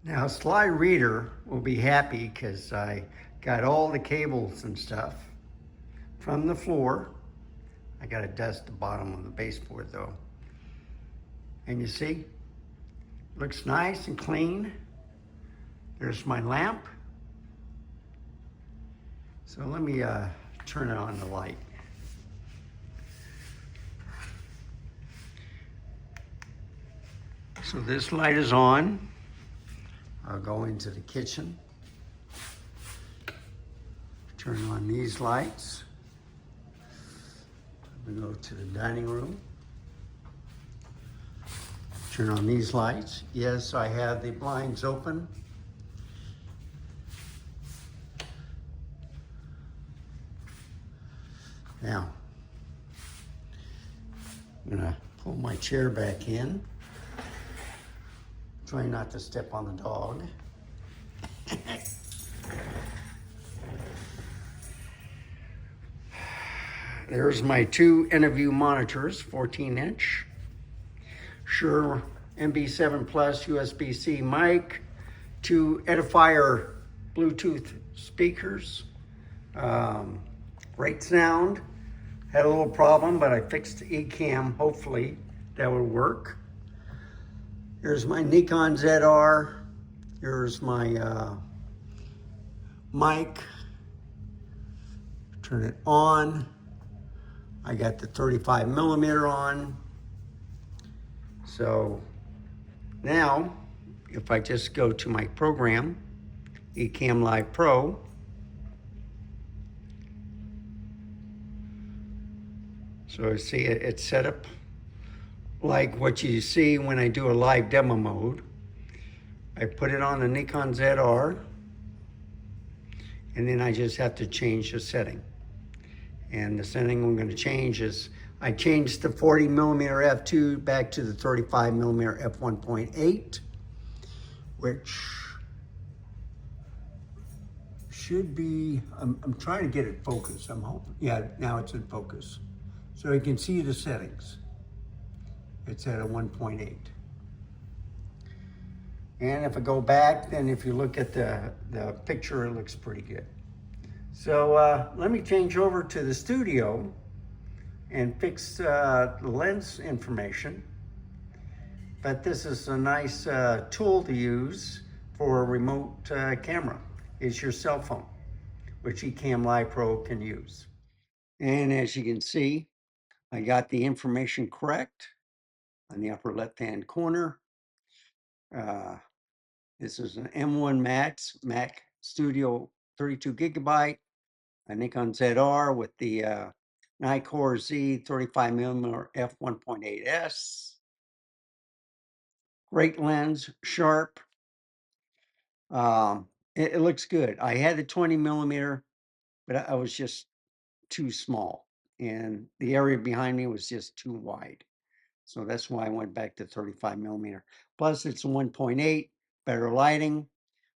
Now, Sly Reader will be happy because I got all the cables and stuff from the floor. I got to dust the bottom of the baseboard though. And you see, looks nice and clean. There's my lamp. So let me turn it on the light. So this light is on. I'll go into the kitchen. Turn on these lights. We go to the dining room. Turn on these lights. Yes, I have the blinds open. Now, I'm gonna pull my chair back in. Try not to step on the dog. There's my two Innoview monitors, 14-inch. Shure MB7 Plus USB-C mic, two Edifier Bluetooth speakers. Great sound. Had a little problem, but I fixed the eCam. Hopefully that will work. Here's my Nikon ZR. Here's my mic. Turn it on. I got the 35mm on. So now, if I just go to my program, eCam Live Pro, so see it's set up like what you see when I do a live demo mode. I put it on the Nikon ZR, and then I just have to change the setting. And the setting I'm going to change is, I changed the 40mm f2 back to the 35mm f1.8, which should be, I'm trying to get it focused, I'm hoping. Yeah, now it's in focus. So you can see the settings. It's at a 1.8. And if I go back, then if you look at the picture, it looks pretty good. So let me change over to the studio and fix the lens information. But this is a nice tool to use for a remote camera. It's your cell phone, which eCam Live Pro can use. And as you can see, I got the information correct on the upper left-hand corner. This is an M1 Mac Studio 32 gigabyte, a Nikon ZR with the Nikkor Z 35mm f1.8s. Great lens, sharp. It looks good. I had the 20mm, but I was just too small, and the area behind me was just too wide. So that's why I went back to 35mm. Plus, it's 1.8, better lighting.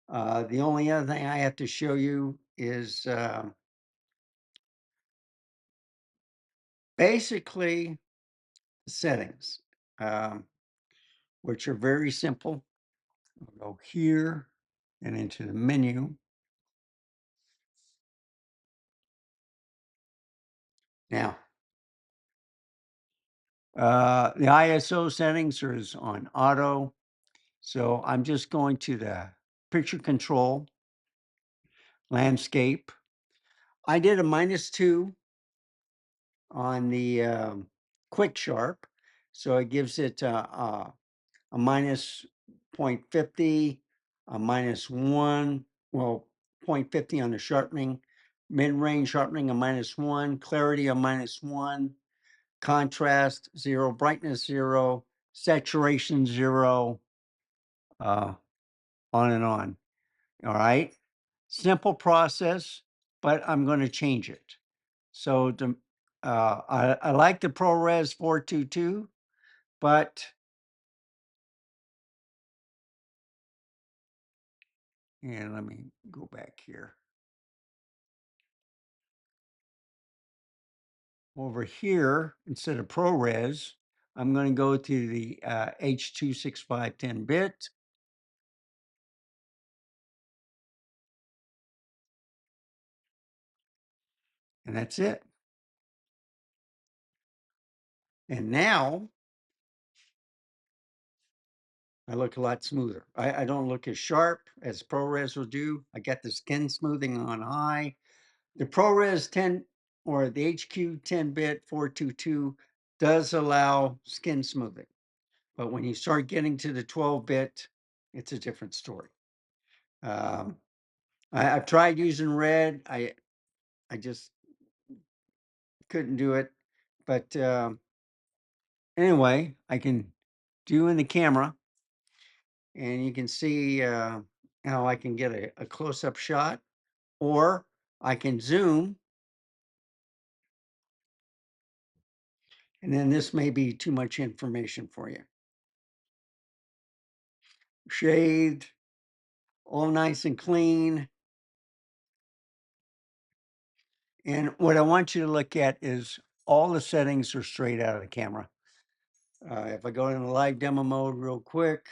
The only other thing I have to show you is basically settings, which are very simple. I'll go here and into the menu. Now, the ISO settings is on auto. So I'm just going to the picture control, landscape. I did a -2 on the quick sharp. So it gives it a minus 0.50, a -1, well, 0.50 on the sharpening, mid-range sharpening a -1, clarity a -1, contrast 0, brightness 0, saturation 0, on and on. All right. Simple process, but I'm going to change it. So I like the ProRes 422, but and let me go back here. Over here, instead of ProRes, I'm going to go to the H.265 10-bit. And that's it. And now I look a lot smoother. I don't look as sharp as ProRes will do. I got the skin smoothing on high. The ProRes 10 or the HQ 10-bit 422 does allow skin smoothing. But when you start getting to the 12-bit, it's a different story. I've tried using red. I just couldn't do it. But anyway, I can do in the camera, and you can see how I can get a close-up shot, or I can zoom, and then this may be too much information for you. Shaved, all nice and clean. And what I want you to look at is all the settings are straight out of the camera. If I go into live demo mode real quick,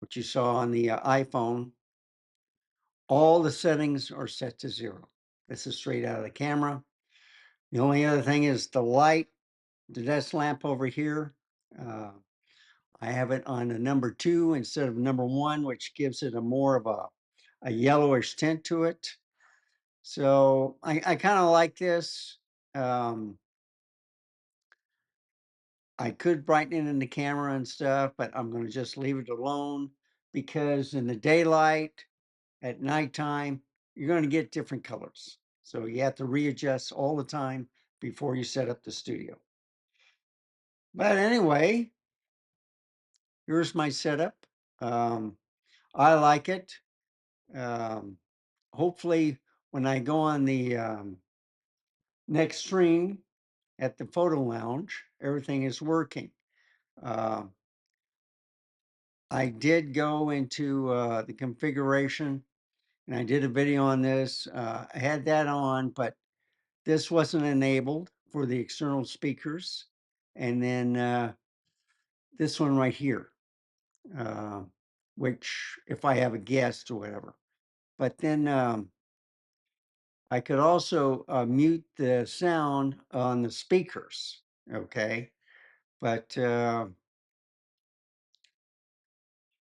what you saw on the iPhone, all the settings are set to 0. This is straight out of the camera. The only other thing is the light, the desk lamp over here. I have it on a number 2 instead of number 1, which gives it a more of a yellowish tint to it. So I kind of like this. I could brighten it in the camera and stuff, but I'm going to just leave it alone, because in the daylight, at nighttime, you're going to get different colors. So you have to readjust all the time before you set up the studio. But anyway, here's my setup. I like it. Hopefully, when I go on the next stream at the photo lounge, everything is working. I did go into the configuration, and I did a video on this. I had that on, but this wasn't enabled for the external speakers. And then this one right here, which if I have a guest or whatever. But then I could also mute the sound on the speakers, okay? But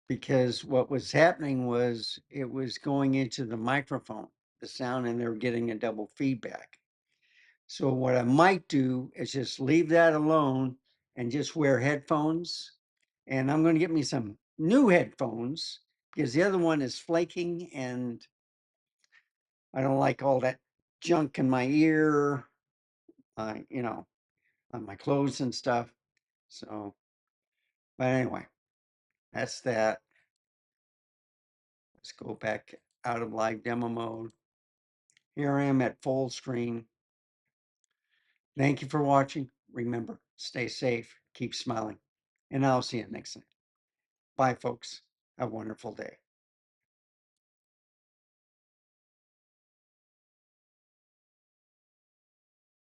because what was happening was it was going into the microphone, the sound, and they were getting a double feedback. So what I might do is just leave that alone and just wear headphones. And I'm going to get me some new headphones, because the other one is flaking and I don't like all that junk in my ear, you know, on my clothes and stuff. So, but anyway, that's that. Let's go back out of live demo mode. Here I am at full screen. Thank you for watching. Remember, stay safe, keep smiling, and I'll see you next time. Bye, folks. Have a wonderful day.